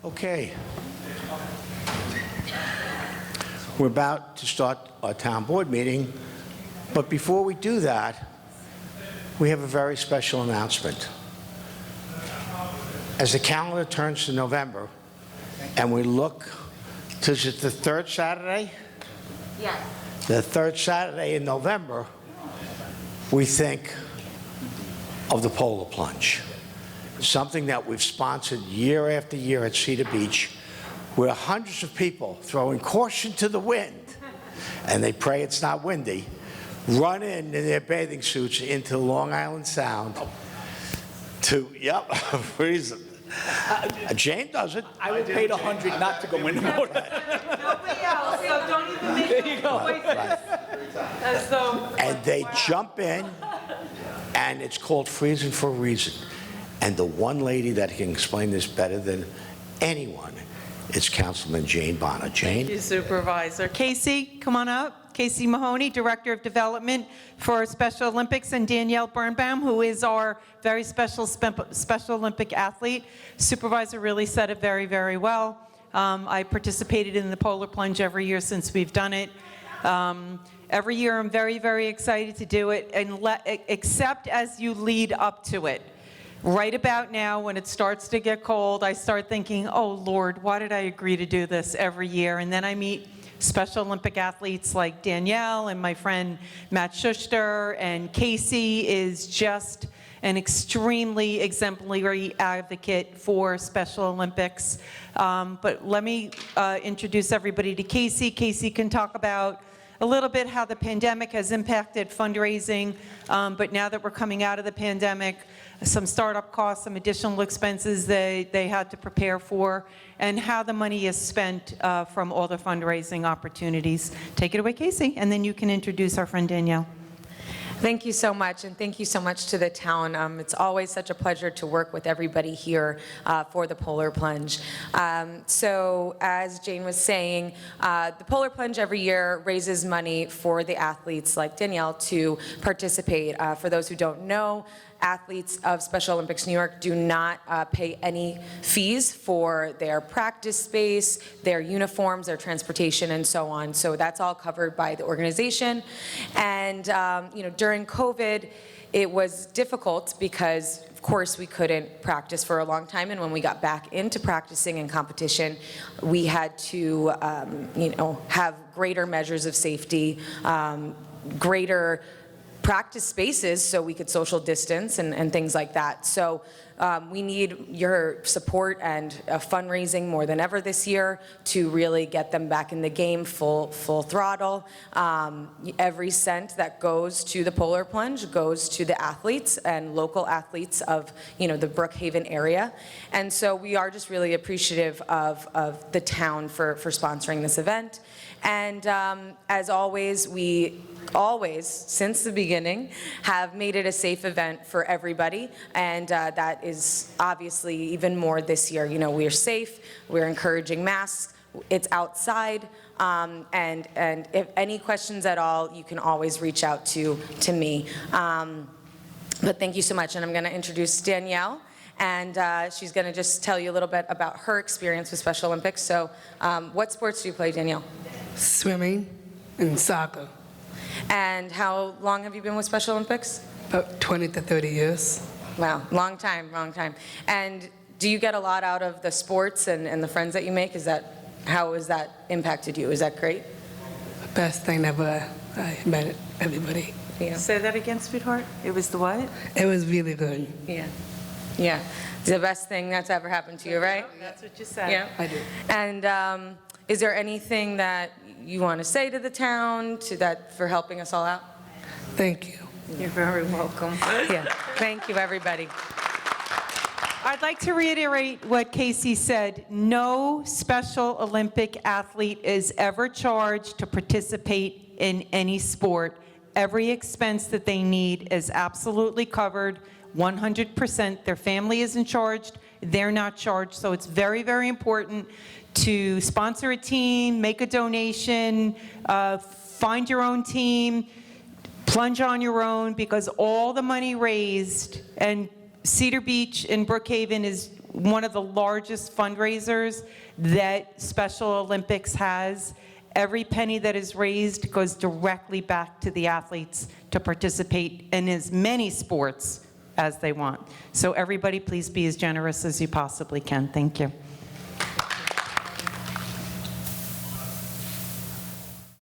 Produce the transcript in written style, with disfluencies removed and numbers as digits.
Okay. We're about to start our town board meeting, but before we do that, we have a very special announcement. As the calendar turns to November, and we look to the third Saturday? Yes. The third Saturday in November, we think of the Polar Plunge, something that we've sponsored year after year at Cedar Beach, where hundreds of people throwing caution to the wind, and they pray it's not windy, run in their bathing suits into Long Island Sound to, freeze. Jane does it. I would pay $100 not to go in the water. Nobody else, so don't even make any voices. As though. And they jump in, and it's called freezing for a reason. And the one lady that can explain this better than anyone is Councilman Jane Bonner. Jane? Thank you, Supervisor. Casey, come on up. Casey Mahoney, Director of Development for Special Olympics, and Danielle Birnbaum, who is our very special Olympic athlete. Supervisor really said it very, very well. I participated in the Polar Plunge every year since we've done it. Every year I'm very, very excited to do it, and except as you lead up to it. Right about now, when it starts to get cold, I start thinking, oh Lord, why did I agree to do this every year? And then I meet Special Olympic athletes like Danielle and my friend Matt Schuster, and Casey is just an extremely exemplary advocate for Special Olympics. But let me introduce everybody to Casey. Casey can talk about a little bit how the pandemic has impacted fundraising, but now that we're coming out of the pandemic, some startup costs, some additional expenses they had to prepare for, and how the money is spent from all the fundraising opportunities. Take it away, Casey, and then you can introduce our friend Danielle. Thank you so much, and thank you so much to the town. It's always such a pleasure to work with everybody here for the Polar Plunge. So as Jane was saying, the Polar Plunge every year raises money for the athletes like Danielle to participate. For those who don't know, athletes of Special Olympics New York do not pay any fees for their practice space, their uniforms, their transportation, and so on. So that's all covered by the organization. And during COVID, it was difficult because, of course, we couldn't practice for a long time. And when we got back into practicing and competition, we had to, have greater measures of safety, greater practice spaces so we could social distance and things like that. So we need your support and fundraising more than ever this year to really get them back in the game full throttle. Every cent that goes to the Polar Plunge goes to the athletes and local athletes of the Brookhaven area. And so we are just really appreciative of the town for sponsoring this event. And as always, we always, since the beginning, have made it a safe event for everybody, and that is obviously even more this year. We're safe, we're encouraging masks, it's outside, and if any questions at all, you can always reach out to me. But thank you so much, and I'm going to introduce Danielle. And she's going to just tell you a little bit about her experience with Special Olympics. So what sports do you play, Danielle? Swimming and soccer. And how long have you been with Special Olympics? About 20 to 30 years. Wow, long time. And do you get a lot out of the sports and the friends that you make? How has that impacted you? Is that great? Best thing ever. I met everybody. Yeah. Say that again, sweetheart. It was the what? It was really good. Yeah. It's the best thing that's ever happened to you, right? That's what you said. Yeah. I do. And is there anything that you want to say to the town for helping us all out? Thank you. You're very welcome. Yeah. Thank you, everybody. I'd like to reiterate what Casey said. No Special Olympic athlete is ever charged to participate in any sport. Every expense that they need is absolutely covered, 100%. Their family isn't charged, they're not charged. So it's very, very important to sponsor a team, make a donation, find your own team, plunge on your own, because all the money raised, and Cedar Beach and Brookhaven is one of the largest fundraisers that Special Olympics has. Every penny that is raised goes directly back to the athletes to participate in as many sports as they want. So everybody, please be as generous as you possibly can. Thank you.